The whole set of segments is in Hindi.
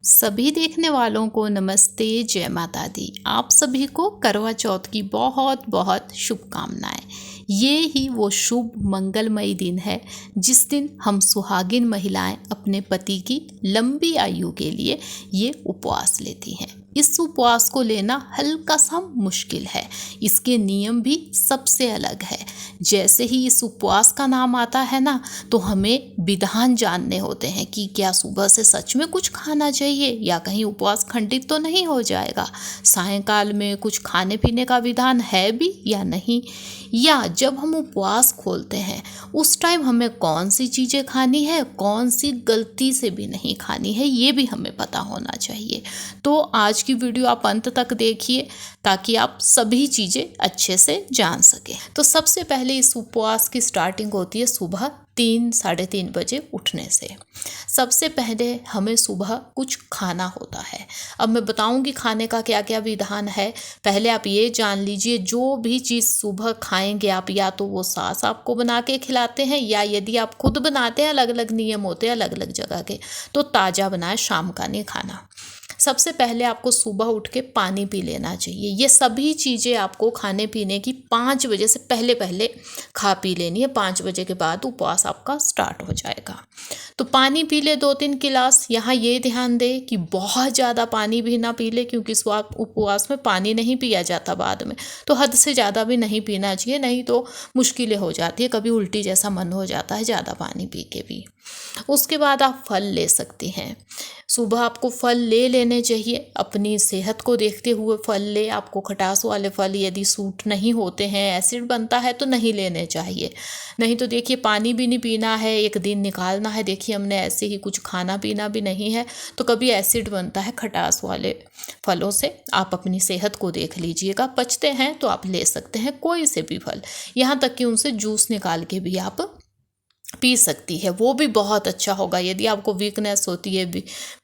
सभी देखने वालों को नमस्ते, जय माता दी। आप सभी को करवा चौथ की बहुत बहुत शुभकामनाएं। ये ही वो शुभ मंगलमय दिन है जिस दिन हम सुहागिन महिलाएं अपने पति की लंबी आयु के लिए ये उपवास लेती हैं। इस उपवास को लेना हल्का सा मुश्किल है, इसके नियम भी सबसे अलग है। जैसे ही इस उपवास का नाम आता है ना, तो हमें विधान जानने होते हैं कि क्या सुबह से सच में कुछ खाना चाहिए या कहीं उपवास खंडित तो नहीं हो जाएगा। सायंकाल में कुछ खाने पीने का विधान है भी या नहीं, या जब हम उपवास खोलते हैं उस टाइम हमें कौन सी चीज़ें खानी है, कौन सी गलती से भी नहीं खानी है, ये भी हमें पता होना चाहिए। तो आज की वीडियो आप अंत तक देखिए ताकि आप सभी चीज़ें अच्छे से जान सकें। तो सबसे पहले इस उपवास की स्टार्टिंग होती है सुबह 3-3:30 बजे उठने से। सबसे पहले हमें सुबह कुछ खाना होता है। अब मैं बताऊंगी खाने का क्या क्या विधान है। पहले आप ये जान लीजिए, जो भी चीज़ सुबह खाएंगे आप, या तो वो सास आपको बना के खिलाते हैं, या यदि आप खुद बनाते हैं, अलग अलग नियम होते हैं अलग अलग जगह के, तो ताज़ा बनाए, शाम का नहीं खाना। सबसे पहले आपको सुबह उठ के पानी पी लेना चाहिए। ये सभी चीज़ें आपको खाने पीने की 5 बजे से पहले पहले खा पी लेनी है। 5 बजे के बाद उपवास आपका स्टार्ट हो जाएगा। तो पानी पी ले 2-3 गिलास। यहाँ ये ध्यान दें कि बहुत ज़्यादा पानी भी ना पी ले, क्योंकि इस उपवास में पानी नहीं पिया जाता बाद में। तो हद से ज़्यादा भी नहीं पीना चाहिए, नहीं तो मुश्किलें हो जाती है, कभी उल्टी जैसा मन हो जाता है ज़्यादा पानी पी के भी। उसके बाद आप फल ले सकती हैं। सुबह आपको फल ले लेने चाहिए, अपनी सेहत को देखते हुए फल ले। आपको खटास वाले फल यदि सूट नहीं होते हैं, एसिड बनता है, तो नहीं लेने चाहिए। नहीं तो देखिए, पानी भी नहीं पीना है, एक दिन निकालना है। देखिए हमने ऐसे ही कुछ खाना पीना भी नहीं है, तो कभी एसिड बनता है खटास वाले फलों से। आप अपनी सेहत को देख लीजिएगा, पचते हैं तो आप ले सकते हैं कोई से भी फल। यहाँ तक कि उनसे जूस निकाल के भी आप पी सकती है, वो भी बहुत अच्छा होगा। यदि आपको वीकनेस होती है,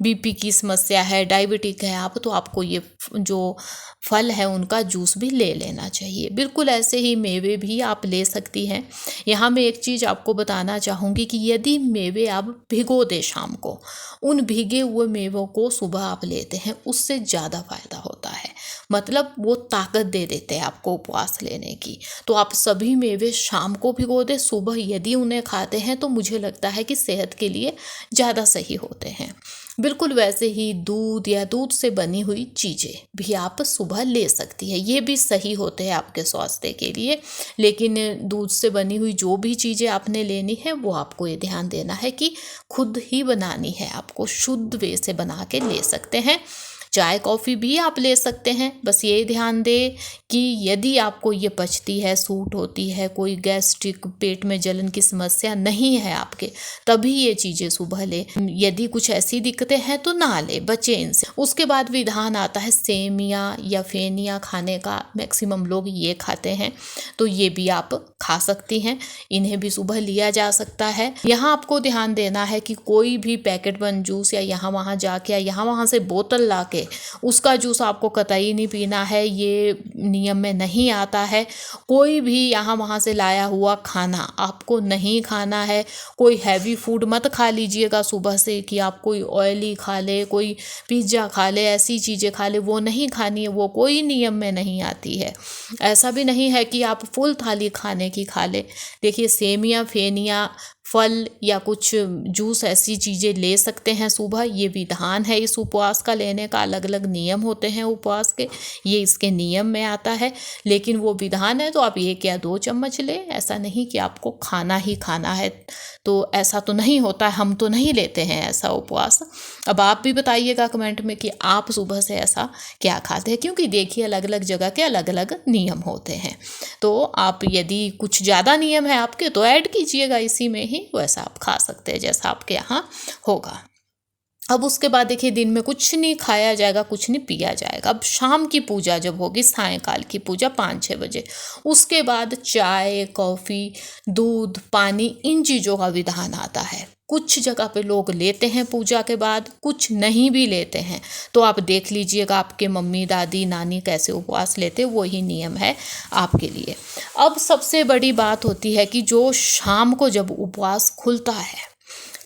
बीपी की समस्या है, डायबिटिक है आप, तो आपको ये जो फल है उनका जूस भी ले लेना चाहिए। बिल्कुल ऐसे ही मेवे भी आप ले सकती हैं। यहाँ मैं एक चीज़ आपको बताना चाहूँगी कि यदि मेवे आप भिगो दे शाम को, उन भीगे हुए मेवों को सुबह आप लेते हैं, उससे ज़्यादा फायदा होता है। मतलब वो ताकत दे देते हैं आपको उपवास लेने की। तो आप सभी मेवे शाम को भिगो दें, सुबह यदि उन्हें खाते हैं तो मुझे लगता है कि सेहत के लिए ज़्यादा सही होते हैं। बिल्कुल वैसे ही दूध या दूध से बनी हुई चीज़ें भी आप सुबह ले सकती है, ये भी सही होते हैं आपके स्वास्थ्य के लिए। लेकिन दूध से बनी हुई जो भी चीज़ें आपने लेनी है, वो आपको ये ध्यान देना है कि खुद ही बनानी है, आपको शुद्ध वे से बना के ले सकते हैं। चाय कॉफ़ी भी आप ले सकते हैं। बस ये ध्यान दें कि यदि आपको ये पचती है, सूट होती है, कोई गैस्ट्रिक पेट में जलन की समस्या नहीं है आपके, तभी ये चीज़ें सुबह ले। यदि कुछ ऐसी दिक्कतें हैं तो ना ले, बचे इनसे। उसके बाद विधान आता है सेमिया या फेनिया खाने का। मैक्सिमम लोग ये खाते हैं, तो ये भी आप खा सकती हैं। इन्हें भी सुबह लिया जा सकता है। यहाँ आपको ध्यान देना है कि कोई भी पैकेट बंद जूस या यहाँ वहाँ जाके या यहाँ वहाँ से बोतल ला के उसका जूस आपको कतई नहीं पीना है, ये नियम में नहीं आता है। कोई भी यहाँ वहाँ से लाया हुआ खाना आपको नहीं खाना है। कोई हैवी फूड मत खा लीजिएगा सुबह से कि आप कोई ऑयली खा ले, कोई पिज्ज़ा खा ले, ऐसी चीज़ें खा ले, वो नहीं खानी है, वो कोई नियम में नहीं आती है। ऐसा भी नहीं है कि आप फुल थाली खाने की खा ले। देखिए सेमिया, फेनिया, फल या कुछ जूस, ऐसी चीज़ें ले सकते हैं सुबह। ये विधान है इस उपवास का लेने का। अलग अलग नियम होते हैं उपवास के, ये इसके नियम में आता है। लेकिन वो विधान है तो आप 1 या 2 चम्मच लें, ऐसा नहीं कि आपको खाना ही खाना है। तो ऐसा तो नहीं होता है, हम तो नहीं लेते हैं ऐसा उपवास। अब आप भी बताइएगा कमेंट में कि आप सुबह से ऐसा क्या खाते हैं, क्योंकि देखिए अलग अलग जगह के अलग अलग नियम होते हैं। तो आप यदि कुछ ज़्यादा नियम है आपके तो ऐड कीजिएगा इसी में ही, वैसा आप खा सकते हैं जैसा आपके यहाँ होगा। अब उसके बाद देखिए दिन में कुछ नहीं खाया जाएगा, कुछ नहीं पिया जाएगा। अब शाम की पूजा जब होगी, सायंकाल की पूजा 5-6 बजे, उसके बाद चाय, कॉफ़ी, दूध, पानी, इन चीज़ों का विधान आता है। कुछ जगह पे लोग लेते हैं पूजा के बाद, कुछ नहीं भी लेते हैं। तो आप देख लीजिएगा आपके मम्मी, दादी, नानी कैसे उपवास लेते, वही नियम है आपके लिए। अब सबसे बड़ी बात होती है कि जो शाम को जब उपवास खुलता है,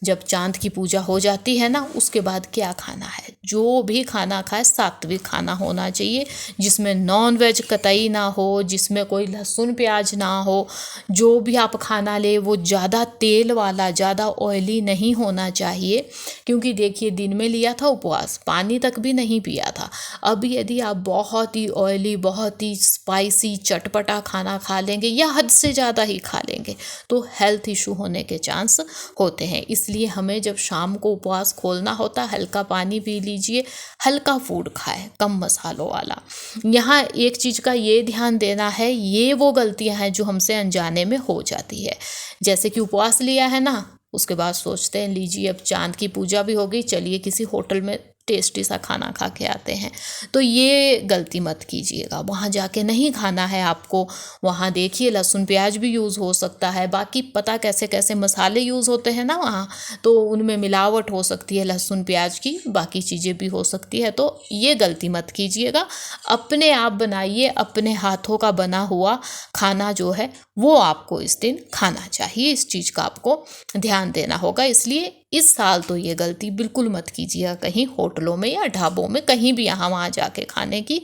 जब चांद की पूजा हो जाती है ना, उसके बाद क्या खाना है, जो भी खाना खाए सात्विक खाना होना चाहिए, जिसमें नॉन वेज कतई ना हो, जिसमें कोई लहसुन प्याज ना हो। जो भी आप खाना ले वो ज़्यादा तेल वाला, ज़्यादा ऑयली नहीं होना चाहिए, क्योंकि देखिए दिन में लिया था उपवास, पानी तक भी नहीं पिया था। अब यदि आप बहुत ही ऑयली, बहुत ही स्पाइसी, चटपटा खाना खा लेंगे या हद से ज़्यादा ही खा लेंगे तो हेल्थ इशू होने के चांस होते हैं। इसलिए हमें जब शाम को उपवास खोलना होता है, हल्का पानी पी लीजिए, हल्का फूड खाएं, कम मसालों वाला। यहाँ एक चीज़ का ये ध्यान देना है, ये वो गलतियाँ हैं जो हमसे अनजाने में हो जाती है। जैसे कि उपवास लिया है ना, उसके बाद सोचते हैं लीजिए अब चांद की पूजा भी हो गई, चलिए किसी होटल में टेस्टी सा खाना खा के आते हैं। तो ये गलती मत कीजिएगा, वहाँ जाके नहीं खाना है आपको। वहाँ देखिए लहसुन प्याज भी यूज़ हो सकता है, बाकी पता कैसे कैसे मसाले यूज़ होते हैं ना वहाँ, तो उनमें मिलावट हो सकती है लहसुन प्याज की, बाकी चीज़ें भी हो सकती है। तो ये गलती मत कीजिएगा, अपने आप बनाइए, अपने हाथों का बना हुआ खाना जो है वो आपको इस दिन खाना चाहिए। इस चीज़ का आपको ध्यान देना होगा। इसलिए इस साल तो ये गलती बिल्कुल मत कीजिएगा कहीं होटलों में या ढाबों में, कहीं भी यहाँ वहाँ जाके खाने की।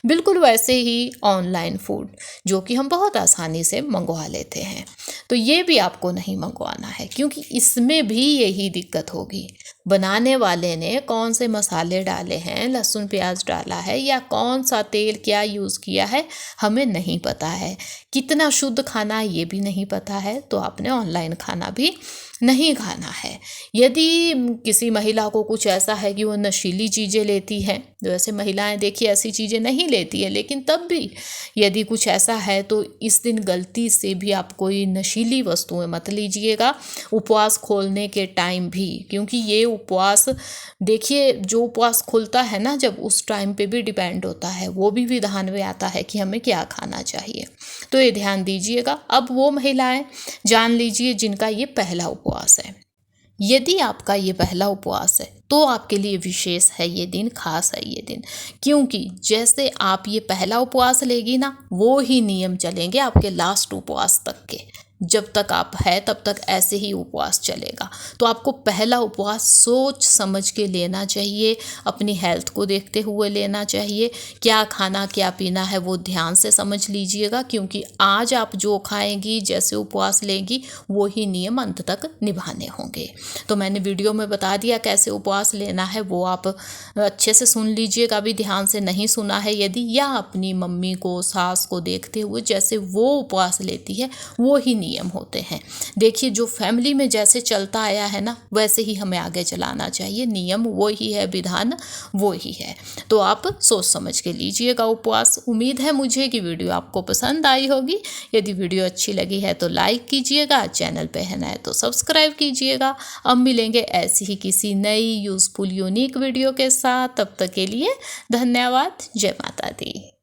बिल्कुल वैसे ही ऑनलाइन फूड जो कि हम बहुत आसानी से मंगवा लेते हैं, तो ये भी आपको नहीं मंगवाना है, क्योंकि इसमें भी यही दिक्कत होगी। बनाने वाले ने कौन से मसाले डाले हैं, लहसुन प्याज डाला है या कौन सा तेल क्या यूज़ किया है, हमें नहीं पता है। कितना शुद्ध खाना ये भी नहीं पता है, तो आपने ऑनलाइन खाना भी नहीं खाना है। यदि किसी महिला को कुछ ऐसा है कि वो नशीली चीज़ें लेती हैं, वैसे महिलाएं देखिए ऐसी चीज़ें नहीं लेती हैं, लेकिन तब भी यदि कुछ ऐसा है तो इस दिन गलती से भी आप कोई नशीली वस्तुएं मत लीजिएगा उपवास खोलने के टाइम भी, क्योंकि ये उपवास देखिए जो उपवास खुलता है ना, जब उस टाइम पे भी डिपेंड होता है, वो भी विधान में आता है कि हमें क्या खाना चाहिए। तो ये ध्यान दीजिएगा। अब वो महिलाएं जान लीजिए जिनका ये पहला उपवास है, यदि आपका ये पहला उपवास है तो आपके लिए विशेष है ये दिन, खास है ये दिन, क्योंकि जैसे आप ये पहला उपवास लेगी ना, वो ही नियम चलेंगे आपके लास्ट उपवास तक के। जब तक आप है तब तक ऐसे ही उपवास चलेगा। तो आपको पहला उपवास सोच समझ के लेना चाहिए, अपनी हेल्थ को देखते हुए लेना चाहिए। क्या खाना क्या पीना है वो ध्यान से समझ लीजिएगा, क्योंकि आज आप जो खाएंगी, जैसे उपवास लेंगी, वो ही नियम अंत तक निभाने होंगे। तो मैंने वीडियो में बता दिया कैसे उपवास लेना है, वो आप अच्छे से सुन लीजिएगा। अभी ध्यान से नहीं सुना है यदि, या अपनी मम्मी को, सास को देखते हुए जैसे वो उपवास लेती है वो ही नियम होते हैं। देखिए जो फैमिली में जैसे चलता आया है ना, वैसे ही हमें आगे चलाना चाहिए। नियम वो ही है, विधान वो ही है। तो आप सोच समझ के लीजिएगा उपवास। उम्मीद है मुझे कि वीडियो आपको पसंद आई होगी। यदि वीडियो अच्छी लगी है तो लाइक कीजिएगा, चैनल पे है नए तो सब्सक्राइब कीजिएगा। अब मिलेंगे ऐसी ही किसी नई यूज़फुल यूनिक वीडियो के साथ। तब तक के लिए धन्यवाद। जय माता दी।